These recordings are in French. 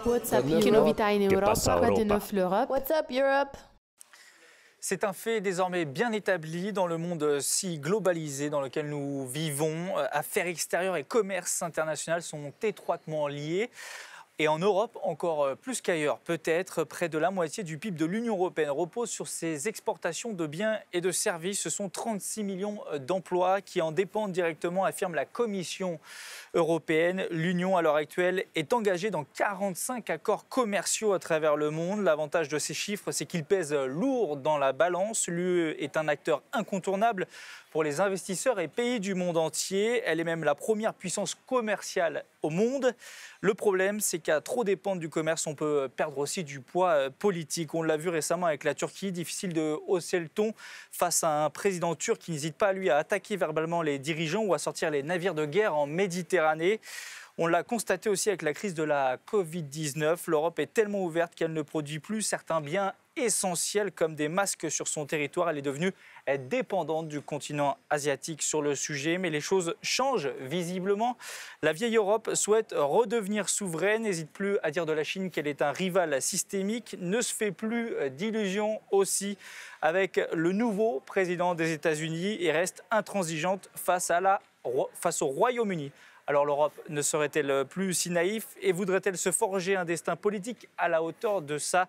What's up, che novità in Europa? Quoi de neuf l'Europe? What's up, Europe? C'est un fait désormais bien établi dans le monde si globalisé dans lequel nous vivons. Affaires extérieures et commerce international sont étroitement liés. Et en Europe, encore plus qu'ailleurs, peut-être, près de la moitié du PIB de l'Union européenne repose sur ses exportations de biens et de services. Ce sont 36 millions d'emplois qui en dépendent directement, affirme la Commission européenne. L'Union, à l'heure actuelle, est engagée dans 45 accords commerciaux à travers le monde. L'avantage de ces chiffres, c'est qu'ils pèsent lourd dans la balance. L'UE est un acteur incontournable pour les investisseurs et pays du monde entier. Elle est même la première puissance commerciale au monde. Le problème, c'est qu'à trop dépendre du commerce, on peut perdre aussi du poids politique. On l'a vu récemment avec la Turquie, difficile de hausser le ton face à un président turc qui n'hésite pas, lui, à attaquer verbalement les dirigeants ou à sortir les navires de guerre en Méditerranée. On l'a constaté aussi avec la crise de la Covid-19. L'Europe est tellement ouverte qu'elle ne produit plus certains biens essentiels comme des masques sur son territoire. Elle est devenue dépendante du continent asiatique sur le sujet. Mais les choses changent visiblement. La vieille Europe souhaite redevenir souveraine, n'hésite plus à dire de la Chine qu'elle est un rival systémique, ne se fait plus d'illusions aussi avec le nouveau président des États-Unis et reste intransigeante face au Royaume-Uni. Alors l'Europe ne serait-elle plus si naïve et voudrait-elle se forger un destin politique à la hauteur de sa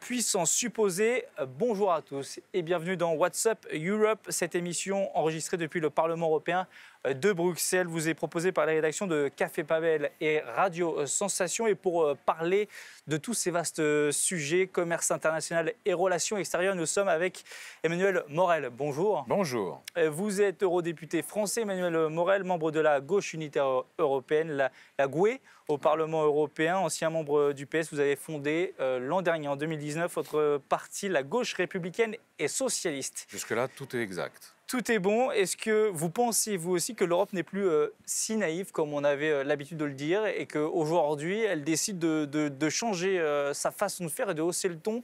puissance supposée? Bonjour à tous et bienvenue dans What's Up Europe, cette émission enregistrée depuis le Parlement européen de Bruxelles vous est proposée par la rédaction de Café Pavel et Radio Sensation. Et pour parler de tous ces vastes sujets, commerce international et relations extérieures, nous sommes avec Emmanuel Morel. Bonjour. Bonjour. Vous êtes eurodéputé français, Emmanuel Morel, membre de la gauche unitaire européenne, la GUE, au Parlement européen, ancien membre du PS. Vous avez fondé l'an dernier, en 2019, votre parti, la gauche républicaine et socialiste. Jusque-là, tout est exact. Tout est bon. Est-ce que vous pensez, vous aussi, que l'Europe n'est plus si naïve comme on avait l'habitude de le dire et qu'aujourd'hui, elle décide de changer sa façon de faire et de hausser le ton?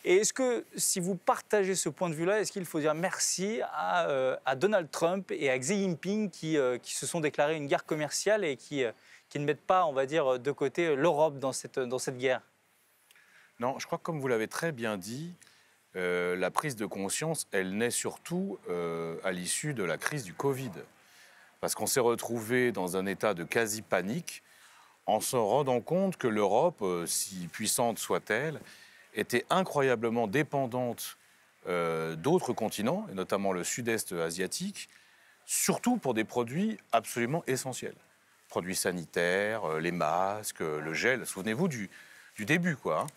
Et est-ce que, si vous partagez ce point de vue-là, est-ce qu'il faut dire merci à Donald Trump et à Xi Jinping qui se sont déclarés une guerre commerciale et qui ne mettent pas, on va dire, de côté l'Europe dans cette guerre? Non, je crois que comme vous l'avez très bien dit, la prise de conscience, elle naît surtout à l'issue de la crise du Covid. Parce qu'on s'est retrouvé dans un état de quasi-panique en se rendant compte que l'Europe, si puissante soit-elle, était incroyablement dépendante d'autres continents, et notamment le sud-est asiatique, surtout pour des produits absolument essentiels. Produits sanitaires, les masques, le gel. Souvenez-vous du début, quoi, hein,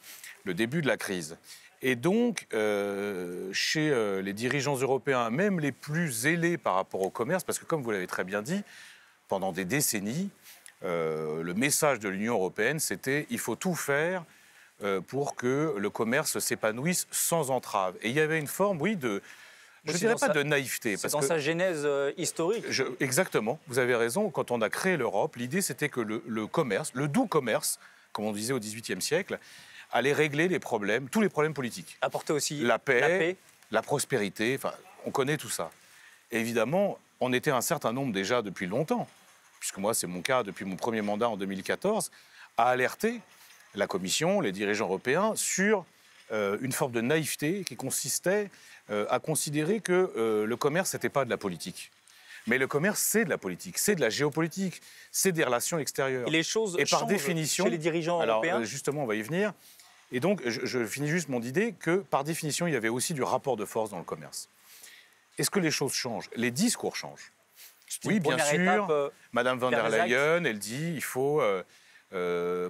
le début de la crise. Et donc, chez les dirigeants européens, même les plus zélés par rapport au commerce, parce que comme vous l'avez très bien dit, pendant des décennies, le message de l'Union européenne, c'était « il faut tout faire pour que le commerce s'épanouisse sans entrave ». Et il y avait une forme, oui, je ne dirais pas de naïveté. C'est dans sa genèse historique. Exactement, vous avez raison. Quand on a créé l'Europe, l'idée c'était que le commerce, le doux commerce, comme on disait au XVIIIe siècle, allait régler les problèmes, tous les problèmes politiques. Apporter aussi la paix, la prospérité, enfin, on connaît tout ça. Et évidemment, on était un certain nombre déjà depuis longtemps, puisque moi c'est mon cas depuis mon premier mandat en 2014, à alerter la Commission, les dirigeants européens, sur une forme de naïveté qui consistait à considérer que le commerce n'était pas de la politique. Mais le commerce, c'est de la politique, c'est de la géopolitique, c'est des relations extérieures. Et les choses par changent définition, chez les dirigeants européens. Alors, justement, on va y venir. Et donc, je finis juste mon idée que, par définition, il y avait aussi du rapport de force dans le commerce. Est-ce que les choses changent? Les discours changent. Oui, bien sûr. Madame von der Leyen, elle dit il faut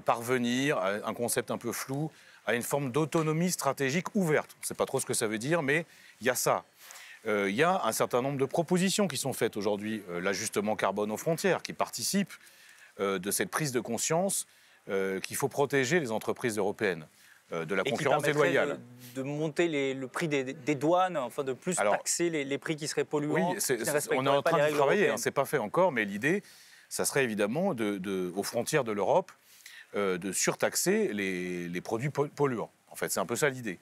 parvenir à un concept un peu flou, à une forme d'autonomie stratégique ouverte. On ne sait pas trop ce que ça veut dire, mais il y a ça. Il y a un certain nombre de propositions qui sont faites aujourd'hui. L'ajustement carbone aux frontières, qui participe de cette prise de conscience qu'il faut protéger les entreprises européennes de la concurrence déloyale. De monter le prix des douanes, enfin de plus taxer les prix qui seraient polluants. Oui, on est en train de travailler, ce n'est pas fait encore, mais l'idée, ça serait évidemment, aux frontières de l'Europe, de surtaxer les produits polluants. En fait, c'est un peu ça l'idée.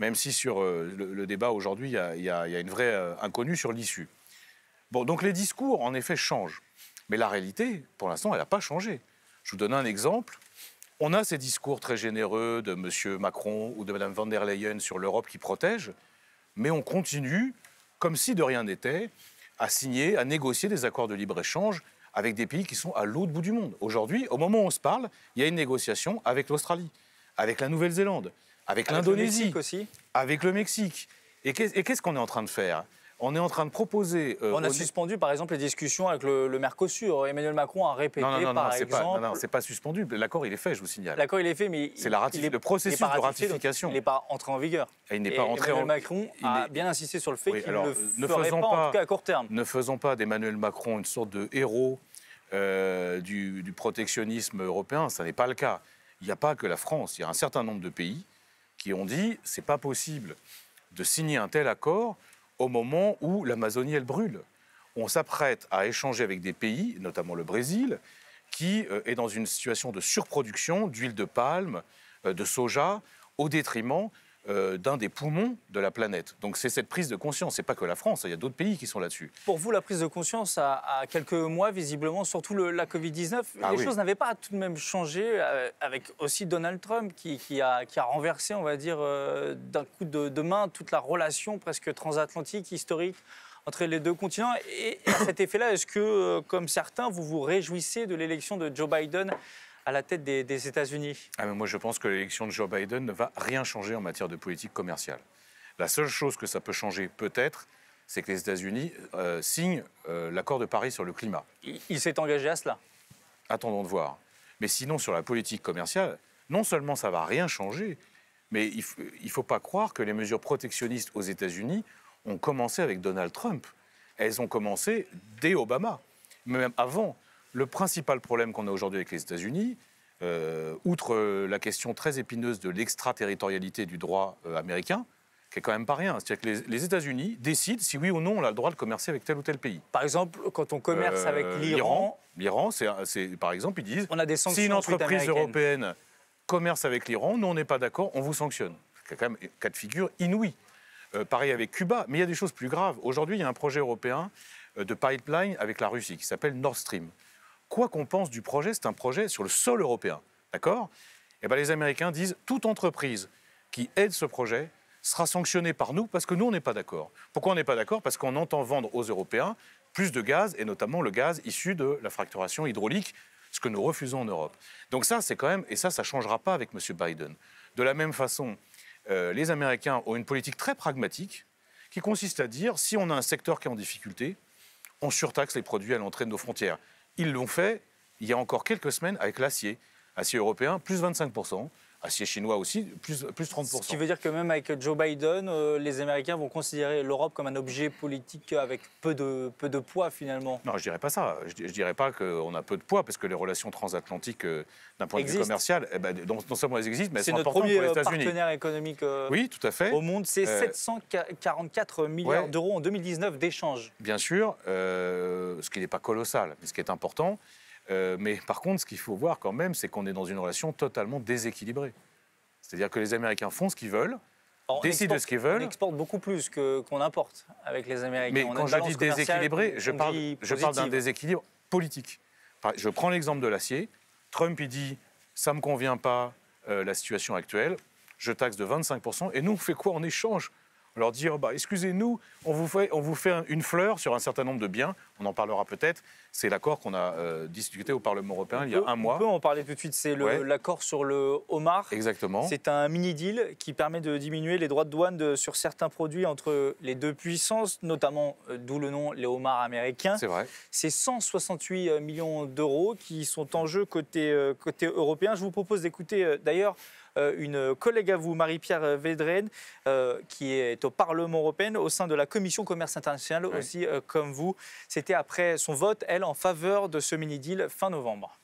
Même si sur le débat aujourd'hui, il y a une vraie inconnue sur l'issue. Bon, donc les discours, en effet, changent. Mais la réalité, pour l'instant, elle n'a pas changé. Je vous donne un exemple. On a ces discours très généreux de M. Macron ou de Mme von der Leyen sur l'Europe qui protège, mais on continue, comme si de rien n'était, à signer, à négocier des accords de libre-échange avec des pays qui sont à l'autre bout du monde. Aujourd'hui, au moment où on se parle, il y a une négociation avec l'Australie, avec la Nouvelle-Zélande, avec l'Indonésie, avec le Mexique. Et qu'est-ce qu'on est en train de faire ? On est en train de proposer... on a suspendu, par exemple, les discussions avec le Mercosur. Emmanuel Macron a répété, par exemple... Non, c'est pas suspendu. L'accord, il est fait, je vous signale. L'accord, il est fait, mais... C'est le processus de ratification. Il n'est pas entré en vigueur. Et il n'est pas entré Emmanuel Macron a bien insisté sur le fait qu'il ne ferait pas, en tout cas à court terme. Ne faisons pas d'Emmanuel Macron une sorte de héros du protectionnisme européen. Ça n'est pas le cas. Il n'y a pas que la France. Il y a un certain nombre de pays qui ont dit « c'est pas possible de signer un tel accord » au moment où l'Amazonie, elle brûle. On s'apprête à échanger avec des pays, notamment le Brésil, qui est dans une situation de surproduction d'huile de palme, de soja, au détriment d'un des poumons de la planète. Donc c'est cette prise de conscience. C'est pas que la France, il y a d'autres pays qui sont là-dessus. Pour vous, la prise de conscience à quelques mois, visiblement, surtout la Covid-19, les choses n'avaient pas tout de même changé, avec aussi Donald Trump qui a renversé, on va dire, d'un coup de main toute la relation presque transatlantique, historique, entre les deux continents. Et à cet effet-là, est-ce que, comme certains, vous vous réjouissez de l'élection de Joe Biden à la tête des États-Unis? Moi, je pense que l'élection de Joe Biden ne va rien changer en matière de politique commerciale. La seule chose que ça peut changer, peut-être, c'est que les États-Unis signent l'accord de Paris sur le climat. Il s'est engagé à cela. Attendons de voir. Mais sinon, sur la politique commerciale, non seulement ça ne va rien changer, mais il ne faut pas croire que les mesures protectionnistes aux États-Unis ont commencé avec Donald Trump. Elles ont commencé dès Obama, même avant. Le principal problème qu'on a aujourd'hui avec les États-Unis, outre la question très épineuse de l'extraterritorialité du droit américain, qui est quand même pas rien, c'est-à-dire que les États-Unis décident si oui ou non on a le droit de commercer avec tel ou tel pays. Par exemple, quand on commerce avec l'Iran... L'Iran, par exemple, ils disent on a des sanctions si une entreprise européenne commerce avec l'Iran, nous on n'est pas d'accord, on vous sanctionne. C'est quand même un cas de figure inouï. Pareil avec Cuba, mais il y a des choses plus graves. Aujourd'hui, il y a un projet européen de pipeline avec la Russie qui s'appelle Nord Stream. Quoi qu'on pense du projet, c'est un projet sur le sol européen, d'accord ? Et bien les Américains disent toute entreprise qui aide ce projet sera sanctionnée par nous parce que nous, on n'est pas d'accord. Pourquoi on n'est pas d'accord ? Parce qu'on entend vendre aux Européens plus de gaz, et notamment le gaz issu de la fracturation hydraulique, ce que nous refusons en Europe. Donc ça, c'est quand même, et ça ne changera pas avec M. Biden. De la même façon, les Américains ont une politique très pragmatique qui consiste à dire, si on a un secteur qui est en difficulté, on surtaxe les produits à l'entrée de nos frontières. Ils l'ont fait il y a encore quelques semaines avec l'acier. Acier européen, plus 25%. Acier chinois aussi, plus 30%. Ce qui veut dire que même avec Joe Biden, les Américains vont considérer l'Europe comme un objet politique avec peu de poids finalement. Non, je ne dirais pas ça. Je ne dirais pas qu'on a peu de poids, parce que les relations transatlantiques, d'un point de vue commercial, non seulement elles existent, mais elles sont importantes pour les États-Unis. C'est notre premier partenaire économique oui, tout à fait. Au monde. C'est 744 milliards d'euros en 2019 d'échanges. Bien sûr, ce qui n'est pas colossal, mais ce qui est important. Mais par contre, ce qu'il faut voir quand même, c'est qu'on est dans une relation totalement déséquilibrée. C'est-à-dire que les Américains font ce qu'ils veulent, décident de ce qu'ils veulent. On exporte beaucoup plus qu'on importe avec les Américains. Mais quand je dis déséquilibré, je parle d'un déséquilibre politique. Je prends l'exemple de l'acier. Trump, il dit « ça ne me convient pas, la situation actuelle, je taxe de 25%. » Et nous, on fait quoi en échange ? On leur dit excusez-nous, on vous fait une fleur sur un certain nombre de biens. On en parlera peut-être. C'est l'accord qu'on a discuté au Parlement européen il y a un mois. On peut en parler tout de suite. C'est l'accord sur le homard. Exactement. C'est un mini-deal qui permet de diminuer les droits de douane sur certains produits entre les deux puissances, notamment, d'où le nom, les homards américains. C'est vrai. C'est 168 millions d'euros qui sont en jeu côté européen. Je vous propose d'écouter d'ailleurs une collègue à vous, Marie-Pierre Védrenne, qui est au Parlement européen, au sein de la Commission commerce international, aussi comme vous. C'était après son vote, elle, en faveur de ce mini-deal fin novembre.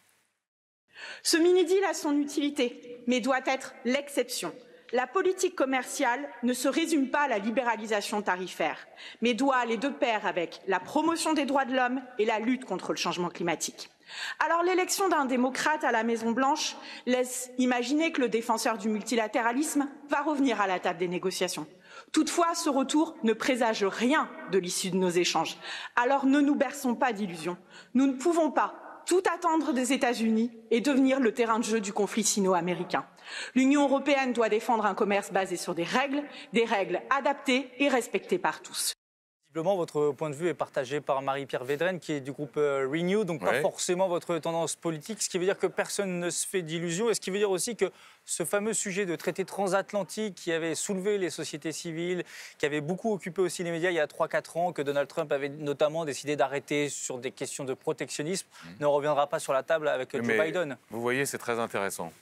Ce mini-deal a son utilité, mais doit être l'exception. La politique commerciale ne se résume pas à la libéralisation tarifaire, mais doit aller de pair avec la promotion des droits de l'homme et la lutte contre le changement climatique. Alors l'élection d'un démocrate à la Maison-Blanche laisse imaginer que le défenseur du multilatéralisme va revenir à la table des négociations. Toutefois, ce retour ne présage rien de l'issue de nos échanges. Alors ne nous berçons pas d'illusions. Nous ne pouvons pas tout attendre des États-Unis et devenir le terrain de jeu du conflit sino-américain. L'Union européenne doit défendre un commerce basé sur des règles adaptées et respectées par tous. Visiblement, votre point de vue est partagé par Marie-Pierre Védrenne, qui est du groupe Renew, donc pas forcément votre tendance politique, ce qui veut dire que personne ne se fait d'illusions, et ce qui veut dire aussi que ce fameux sujet de traité transatlantique qui avait soulevé les sociétés civiles, qui avait beaucoup occupé aussi les médias il y a 3-4 ans, que Donald Trump avait notamment décidé d'arrêter sur des questions de protectionnisme, ne reviendra pas sur la table avec Joe Biden. Vous voyez, c'est très intéressant.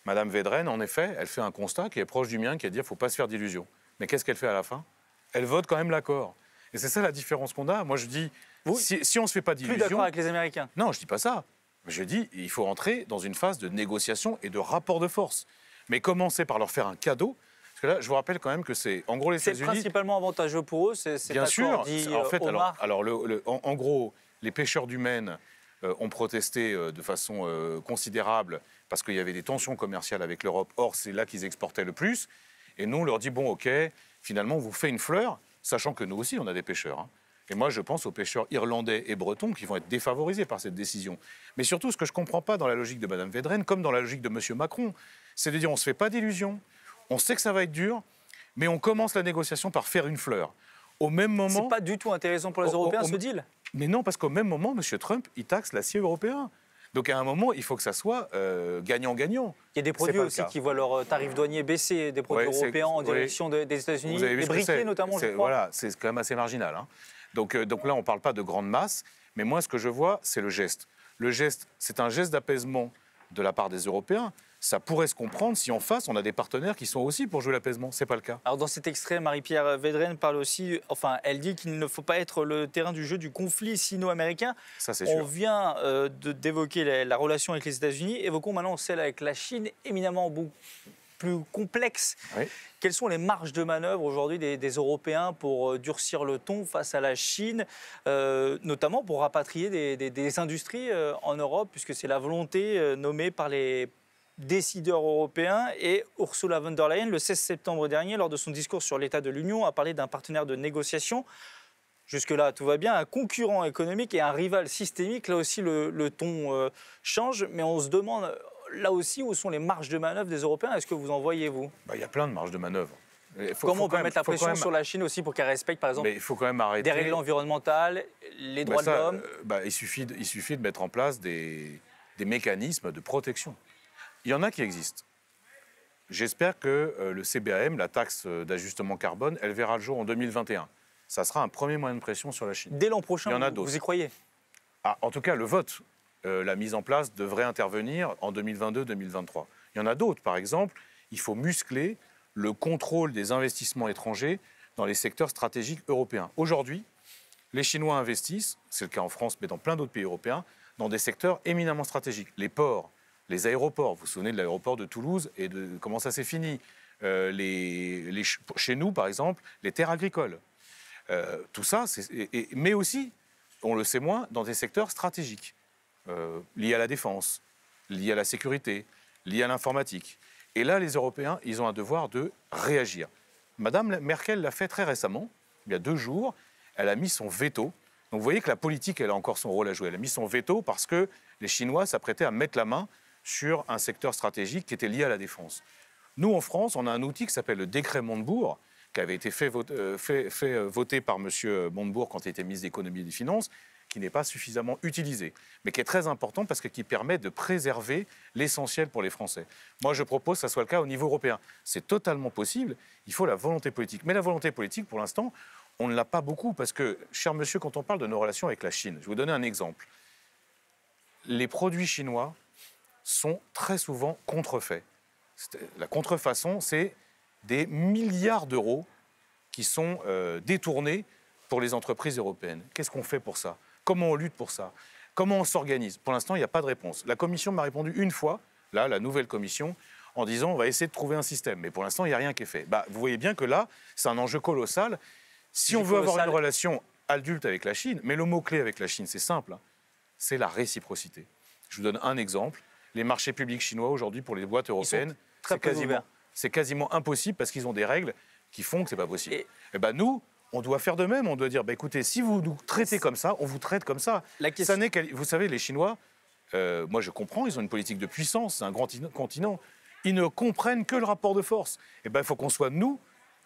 Madame Védrenne, en effet, elle fait un constat qui est proche du mien, qui est de dire qu'il ne faut pas se faire d'illusions. Mais qu'est-ce qu'elle fait à la fin? Elle vote quand même l'accord. Et c'est ça la différence qu'on a. Moi, je dis, si on ne se fait pas d'illusions... Plus d'accord avec les Américains? Non, je ne dis pas ça. Je dis, il faut entrer dans une phase de négociation et de rapport de force. Mais commencer par leur faire un cadeau. Parce que là, je vous rappelle quand même que c'est... En gros, les États-Unis... C'est principalement avantageux pour eux, c'est bien sûr. Dit en fait, Omar. en gros, les pêcheurs du Maine ont protesté de façon considérable parce qu'il y avait des tensions commerciales avec l'Europe. Or, c'est là qu'ils exportaient le plus. Et nous, on leur dit, bon, OK, finalement, on vous fait une fleur, sachant que nous aussi, on a des pêcheurs. Hein. Et moi, je pense aux pêcheurs irlandais et bretons qui vont être défavorisés par cette décision. Mais surtout, ce que je ne comprends pas dans la logique de Mme Védrenne, comme dans la logique de M. Macron, c'est de dire on ne se fait pas d'illusions, on sait que ça va être dur, mais on commence la négociation par faire une fleur. Au même moment... C'est pas du tout intéressant pour les Européens, ce deal. Mais non, parce qu'au même moment, M. Trump, il taxe l'acier européen. Donc à un moment, il faut que ça soit gagnant-gagnant. Il y a des produits aussi qui voient leur tarif douanier baisser, des produits européens en direction des États-Unis, des briquets notamment, je crois. Voilà, c'est quand même assez marginal. Hein. Donc là, on ne parle pas de grande masse, mais moi, ce que je vois, c'est le geste. Le geste, c'est un geste d'apaisement de la part des Européens. Ça pourrait se comprendre si en face, on a des partenaires qui sont aussi pour jouer l'apaisement. Ce n'est pas le cas. Alors dans cet extrait, Marie-Pierre Védrenne parle aussi, elle dit qu'il ne faut pas être le terrain du jeu du conflit sino-américain. Ça, c'est sûr. On vient d'évoquer la relation avec les États-Unis. Évoquons maintenant celle avec la Chine, éminemment beaucoup plus complexe. Oui. Quelles sont les marges de manœuvre aujourd'hui des Européens pour durcir le ton face à la Chine, notamment pour rapatrier des industries en Europe, puisque c'est la volonté nommée par les décideurs européens, et Ursula von der Leyen, le 16 septembre dernier, lors de son discours sur l'état de l'Union, a parlé d'un partenaire de négociation. Jusque-là, tout va bien, un concurrent économique et un rival systémique. Là aussi, le ton change, mais on se demande, là aussi, où sont les marges de manœuvre des Européens? Est-ce que vous en voyez, vous? Il y a plein de marges de manœuvre. Comment on peut mettre la pression sur la Chine aussi pour qu'elle respecte, par exemple, il faut quand même arrêter des règles environnementales, les droits de l'homme? Il suffit de mettre en place des mécanismes de protection. Il y en a qui existent. J'espère que le CBAM, la taxe d'ajustement carbone, elle verra le jour en 2021. Ça sera un premier moyen de pression sur la Chine. Dès l'an prochain, il y en a d'autres. Vous y croyez? En tout cas, le vote, la mise en place devrait intervenir en 2022-2023. Il y en a d'autres. Par exemple, il faut muscler le contrôle des investissements étrangers dans les secteurs stratégiques européens. Aujourd'hui, les Chinois investissent, c'est le cas en France, mais dans plein d'autres pays européens, dans des secteurs éminemment stratégiques. Les ports, les aéroports, vous vous souvenez de l'aéroport de Toulouse et de comment ça s'est fini. Chez nous, par exemple, les terres agricoles. Tout ça, mais aussi, on le sait moins, dans des secteurs stratégiques, liés à la défense, liés à la sécurité, liés à l'informatique. Et là, les Européens, ils ont un devoir de réagir. Madame Merkel l'a fait très récemment, il y a 2 jours, elle a mis son veto. Donc vous voyez que la politique, elle a encore son rôle à jouer. Elle a mis son veto parce que les Chinois s'apprêtaient à mettre la main sur un secteur stratégique qui était lié à la défense. Nous, en France, on a un outil qui s'appelle le décret Montebourg, qui avait été fait voter par M. Montebourg quand il était ministre de l'économie et des finances, qui n'est pas suffisamment utilisé, mais qui est très important parce qu'il permet de préserver l'essentiel pour les Français. Moi, je propose que ça soit le cas au niveau européen. C'est totalement possible, il faut la volonté politique. Mais la volonté politique, pour l'instant, on ne l'a pas beaucoup, parce que, cher monsieur, quand on parle de nos relations avec la Chine, je vais vous donner un exemple. Les produits chinois sont très souvent contrefaits. La contrefaçon, c'est des milliards d'euros qui sont détournés pour les entreprises européennes. Qu'est-ce qu'on fait pour ça? Comment on lutte pour ça? Comment on s'organise? Pour l'instant, il n'y a pas de réponse. La Commission m'a répondu une fois, là, la nouvelle Commission, en disant on va essayer de trouver un système. Mais pour l'instant, il n'y a rien qui est fait. Vous voyez bien que là, c'est un enjeu colossal. Si on veut avoir une relation adulte avec la Chine, mais le mot-clé avec la Chine, c'est simple, c'est la réciprocité. Je vous donne un exemple. Les marchés publics chinois, aujourd'hui, pour les boîtes européennes, c'est quasiment impossible parce qu'ils ont des règles qui font que ce n'est pas possible. Et nous, on doit faire de même. On doit dire, écoutez, si vous nous traitez comme ça, on vous traite comme ça. Vous savez, les Chinois Moi, je comprends, ils ont une politique de puissance, c'est un grand continent. Ils ne comprennent que le rapport de force. Eh bien, il faut qu'on soit, nous,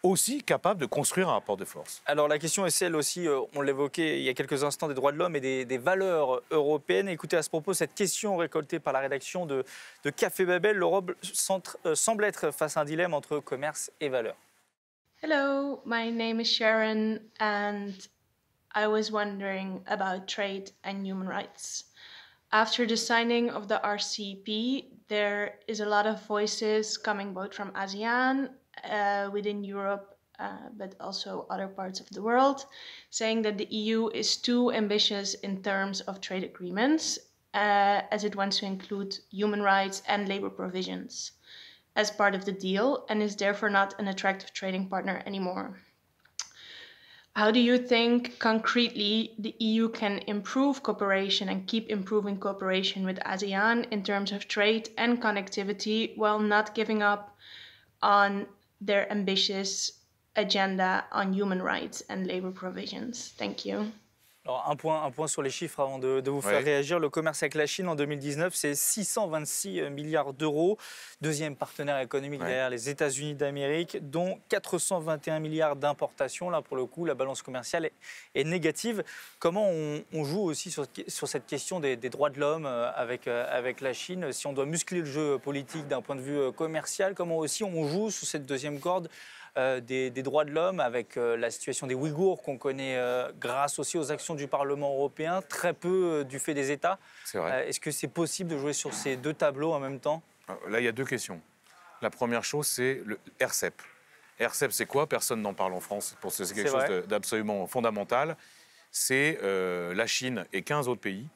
aussi capables de construire un rapport de force. Alors la question est celle aussi, on l'évoquait il y a quelques instants, des droits de l'homme et des valeurs européennes. Écoutez à ce propos cette question récoltée par la rédaction de Café Babel. L'Europe semble être face à un dilemme entre commerce et valeurs. Hello, my name is Sharon and I was wondering about trade and human rights. After the signing of the RCEP, there is a lot of voices coming both from ASEAN, within Europe, but also other parts of the world, saying that the EU is too ambitious in terms of trade agreements, as it wants to include human rights and labor provisions as part of the deal, and is therefore not an attractive trading partner anymore. How do you think concretely the EU can improve cooperation and keep improving cooperation with ASEAN in terms of trade and connectivity while not giving up on their ambitious agenda on human rights and labor provisions? Thank you. Alors un point sur les chiffres avant de vous faire réagir. Le commerce avec la Chine en 2019, c'est 626 milliards d'euros. Deuxième partenaire économique derrière les États-Unis d'Amérique, dont 421 milliards d'importations. Là, pour le coup, la balance commerciale est négative. Comment on joue aussi sur cette question des droits de l'homme avec la Chine? Si on doit muscler le jeu politique d'un point de vue commercial, comment aussi on joue sur cette deuxième corde des droits de l'homme, avec la situation des Ouïghours qu'on connaît grâce aussi aux actions du Parlement européen, très peu du fait des États. C'est vrai. Est-ce que c'est possible de jouer sur ces deux tableaux en même temps? Là, il y a deux questions. La première chose, c'est le RCEP. RCEP, c'est quoi? Personne n'en parle en France. C'est quelque chose d'absolument fondamental. C'est la Chine et 15 autres pays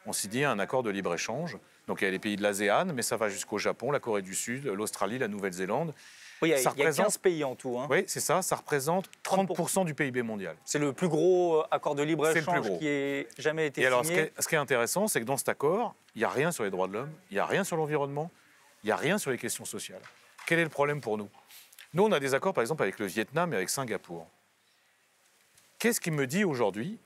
ont signé un accord de libre-échange. Donc il y a les pays de l'ASEAN, mais ça va jusqu'au Japon, la Corée du Sud, l'Australie, la Nouvelle-Zélande. Oui, il y a 15 pays en tout. Hein. Oui, c'est ça. Ça représente 30% du PIB mondial. C'est le plus gros accord de libre-échange qui ait jamais été signé. Alors, ce qui est intéressant, c'est que dans cet accord, il n'y a rien sur les droits de l'homme, il n'y a rien sur l'environnement, il n'y a rien sur les questions sociales. Quel est le problème pour nous? Nous, on a des accords, par exemple, avec le Vietnam et avec Singapour. Qu'est-ce qui me dit aujourd'hui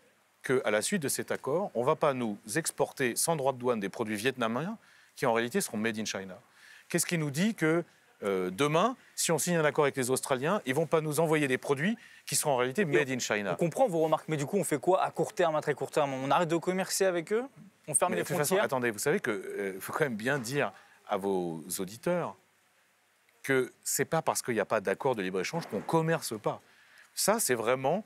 qu'à la suite de cet accord, on ne va pas nous exporter sans droit de douane des produits vietnamiens qui, en réalité, seront made in China? Qu'est-ce qui nous dit que demain, si on signe un accord avec les Australiens, ils ne vont pas nous envoyer des produits qui seront en réalité made in China? On comprend vos remarques, mais du coup, on fait quoi à court terme, à très court terme? On arrête de commercer avec eux? On ferme les frontières? De toute façon, attendez, vous savez qu'il faut quand même bien dire à vos auditeurs que ce n'est pas parce qu'il n'y a pas d'accord de libre-échange qu'on ne commerce pas. Ça, c'est vraiment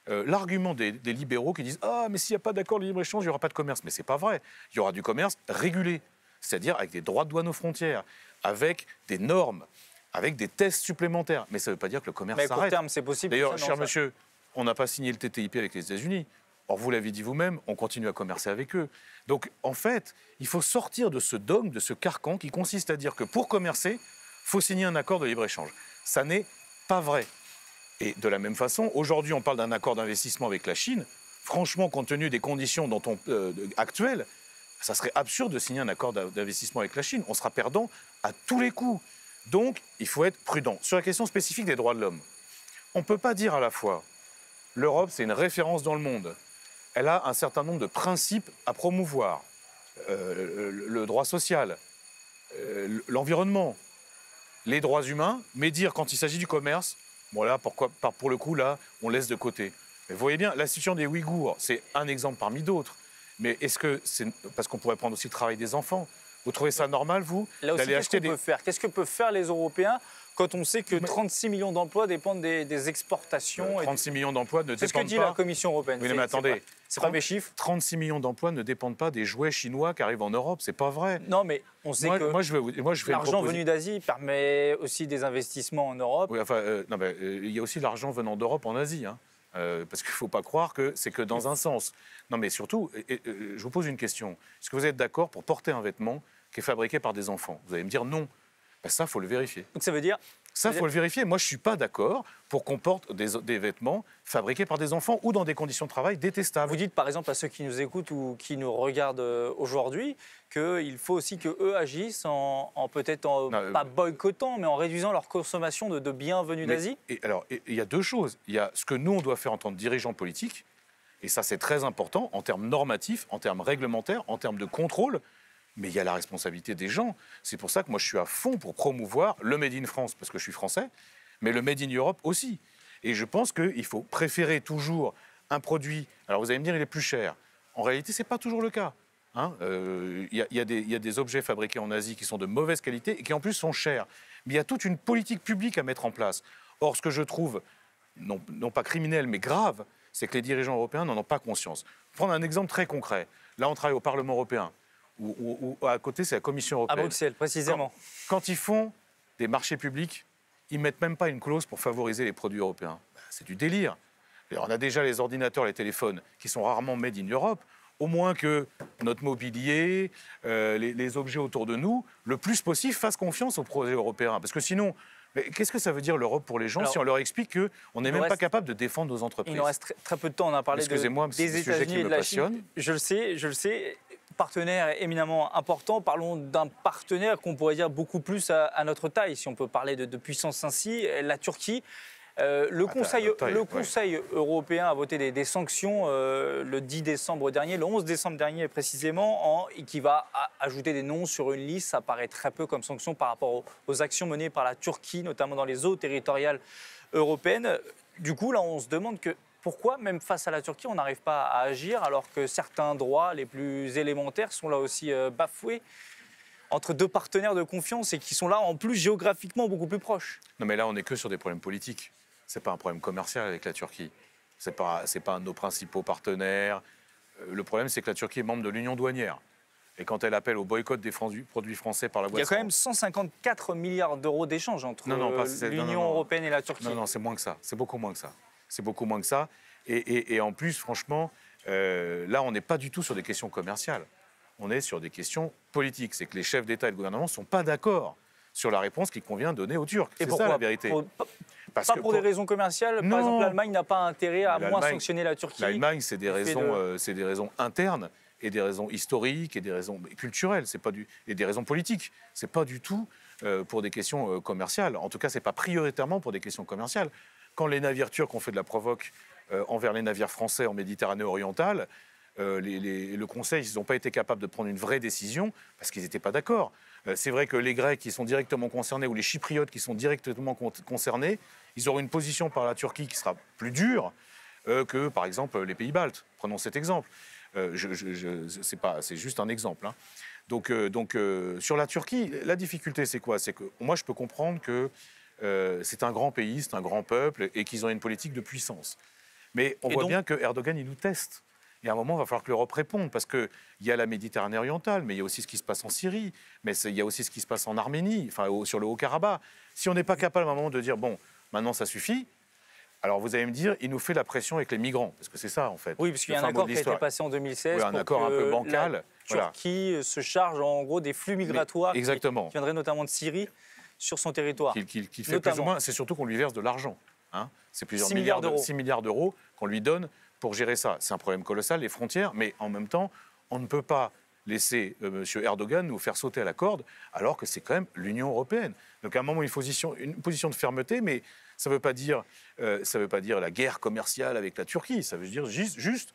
l'argument des libéraux qui disent « Ah, mais s'il n'y a pas d'accord de libre-échange, il n'y aura pas de commerce ». Mais ce n'est pas vrai. Il y aura du commerce régulé, c'est-à-dire avec des droits de douane aux frontières, avec des normes, avec des tests supplémentaires. Mais ça ne veut pas dire que le commerce s'arrête. Mais à court terme, c'est possible. D'ailleurs, cher monsieur, on n'a pas signé le TTIP avec les États-Unis. Or, vous l'avez dit vous-même, on continue à commercer avec eux. Donc, en fait, il faut sortir de ce dogme, de ce carcan qui consiste à dire que pour commercer, il faut signer un accord de libre-échange. Ça n'est pas vrai. Et de la même façon, aujourd'hui, on parle d'un accord d'investissement avec la Chine. Franchement, compte tenu des conditions actuelles, ça serait absurde de signer un accord d'investissement avec la Chine. On sera perdant à tous les coups. Donc, il faut être prudent. Sur la question spécifique des droits de l'homme, on ne peut pas dire à la fois l'Europe, c'est une référence dans le monde. Elle a un certain nombre de principes à promouvoir. Le droit social, l'environnement, les droits humains, mais dire quand il s'agit du commerce, voilà, pour le coup, là, on laisse de côté. Mais vous voyez bien, la situation des Ouïghours, c'est un exemple parmi d'autres. Mais est-ce que c'est... Parce qu'on pourrait prendre aussi le travail des enfants. Vous trouvez ça normal, vous, d'aller acheter des... Qu'est-ce que peuvent faire les Européens quand on sait que 36 millions d'emplois dépendent des exportations? 36 millions d'emplois ne dépendent pas... C'est ce que dit la Commission européenne. Oui, mais attendez, c'est pas mes chiffres. 36 millions d'emplois ne dépendent pas des jouets chinois qui arrivent en Europe, c'est pas vrai. Non, mais on sait que l'argent venu d'Asie permet aussi des investissements en Europe. Oui, enfin, il y a aussi l'argent venant d'Europe en Asie, hein. Parce qu'il ne faut pas croire que c'est que dans un sens. Non, mais surtout, je vous pose une question. Est-ce que vous êtes d'accord pour porter un vêtement qui est fabriqué par des enfants? Vous allez me dire non. Ben ça, il faut le vérifier. Donc ça veut dire... Ça, il faut le vérifier. Moi, je ne suis pas d'accord pour qu'on porte des vêtements fabriqués par des enfants ou dans des conditions de travail détestables. Vous dites, par exemple, à ceux qui nous écoutent ou qui nous regardent aujourd'hui, qu'il faut aussi qu'eux agissent pas boycottant, mais en réduisant leur consommation de biens venus d'Asie? Alors, il y a deux choses. Il y a ce que nous, on doit faire en tant que dirigeants politiques, et ça, c'est très important, en termes normatifs, en termes réglementaires, en termes de contrôle. mais il y a la responsabilité des gens. C'est pour ça que moi, je suis à fond pour promouvoir le Made in France, parce que je suis français, mais le Made in Europe aussi. Et je pense qu'il faut préférer toujours un produit. Alors, vous allez me dire, il est plus cher. En réalité, ce n'est pas toujours le cas. Il y a des objets fabriqués en Asie qui sont de mauvaise qualité et qui, en plus, sont chers. Mais il y a toute une politique publique à mettre en place. Or, ce que je trouve, non pas criminel, mais grave, c'est que les dirigeants européens n'en ont pas conscience. Prendre un exemple très concret. Là, on travaille au Parlement européen. Où à côté, c'est la Commission européenne. À Bruxelles, précisément. Quand ils font des marchés publics, ils ne mettent même pas une clause pour favoriser les produits européens. C'est du délire. Et on a déjà les ordinateurs, les téléphones, qui sont rarement made in Europe. Au moins que notre mobilier, les objets autour de nous, le plus possible, fassent confiance aux projets européens. Parce que sinon, qu'est-ce que ça veut dire l'Europe pour les gens si on leur explique qu'on n'est même pas capable de défendre nos entreprises? Il nous reste très peu de temps. On a parlé des États-Unis et de la Chine. Je le sais. Partenaire éminemment important. Parlons d'un partenaire qu'on pourrait dire beaucoup plus à notre taille, si on peut parler de puissance ainsi, la Turquie. Le Conseil européen a voté des sanctions le 10 décembre dernier, le 11 décembre dernier précisément, et qui va ajouter des noms sur une liste. Ça paraît très peu comme sanction par rapport aux actions menées par la Turquie, notamment dans les eaux territoriales européennes. Du coup, là, on se demande pourquoi, même face à la Turquie, on n'arrive pas à agir alors que certains droits les plus élémentaires sont là aussi bafoués entre deux partenaires de confiance et qui sont là en plus géographiquement beaucoup plus proches. Non mais là, on n'est que sur des problèmes politiques. Ce n'est pas un problème commercial avec la Turquie. Ce n'est pas un de nos principaux partenaires. Le problème, c'est que la Turquie est membre de l'Union douanière. Et quand elle appelle au boycott des produits français par la voie... Il y a quand même 154 milliards d'euros d'échanges entre l'Union européenne et la Turquie. Non, c'est moins que ça. C'est beaucoup moins que ça. C'est beaucoup moins que ça. Et en plus, franchement, là, on n'est pas du tout sur des questions commerciales. On est sur des questions politiques. C'est que les chefs d'État et de gouvernement ne sont pas d'accord sur la réponse qu'il convient de donner aux Turcs. C'est ça la vérité. Pas pour des raisons commerciales. Non. Par exemple, l'Allemagne n'a pas intérêt à moins sanctionner la Turquie. L'Allemagne, c'est des raisons internes et des raisons historiques et des raisons culturelles. Et des raisons politiques. C'est pas du tout pour des questions commerciales. En tout cas, c'est pas prioritairement pour des questions commerciales. Quand les navires turcs ont fait de la provoque envers les navires français en Méditerranée orientale, le Conseil, ils n'ont pas été capables de prendre une vraie décision parce qu'ils n'étaient pas d'accord. C'est vrai que les Grecs qui sont directement concernés ou les Chypriotes qui sont directement concernés, ils auront une position par la Turquie qui sera plus dure que, par exemple, les pays baltes. Prenons cet exemple. C'est juste un exemple. Hein. Donc, sur la Turquie, la difficulté, c'est quoi? C'est que moi, je peux comprendre que c'est un grand pays, c'est un grand peuple et qu'ils ont une politique de puissance. Mais on voit bien que Erdogan, il nous teste. Et à un moment, il va falloir que l'Europe réponde, parce qu'il y a la Méditerranée orientale, mais il y a aussi ce qui se passe en Syrie, mais il y a aussi ce qui se passe en Arménie, sur le Haut-Karabakh. Si on n'est pas capable à un moment de dire, bon, maintenant ça suffit, alors vous allez me dire, il nous fait la pression avec les migrants, parce que c'est ça en fait. Oui, parce qu'il y a un accord qui a été passé en 2016. Oui, un accord un peu bancal. La Turquie se charge en gros des flux migratoires qui viendraient notamment de Syrie sur son territoire. Qui fait plus ou moins, c'est surtout qu'on lui verse de l'argent. Hein. C'est plusieurs 6 milliards d'euros qu'on lui donne pour gérer ça. C'est un problème colossal, les frontières, mais en même temps, on ne peut pas laisser M. Erdogan nous faire sauter à la corde, alors que c'est quand même l'Union européenne. Donc à un moment, une position de fermeté, mais ça ne veut pas dire la guerre commerciale avec la Turquie, ça veut dire juste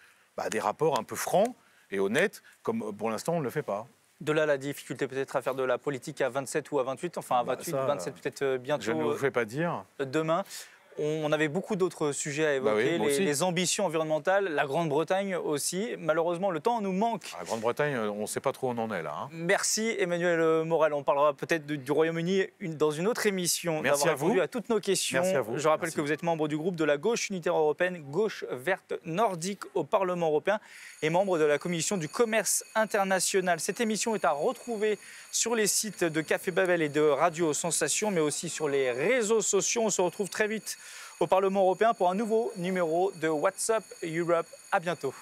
des rapports un peu francs et honnêtes, comme pour l'instant, on ne le fait pas. De là, la difficulté peut-être à faire de la politique à 27 ou à 28, enfin à 28, 27 peut-être bientôt. Je ne vous fais pas dire. Demain. On avait beaucoup d'autres sujets à évoquer, les ambitions environnementales, la Grande-Bretagne aussi. Malheureusement, le temps nous manque. La Grande-Bretagne, on ne sait pas trop où on en est là. Hein. Merci Emmanuel Morel. On parlera peut-être du Royaume-Uni dans une autre émission. Merci à vous. Répondu à toutes nos questions. Merci à vous. Je rappelle que vous êtes membre du groupe de la gauche unitaire européenne, gauche verte nordique au Parlement européen et membre de la commission du commerce international. Cette émission est à retrouver sur les sites de Café Babel et de Radio Sensation, mais aussi sur les réseaux sociaux. On se retrouve très vite au Parlement européen pour un nouveau numéro de What's Up Europe. À bientôt.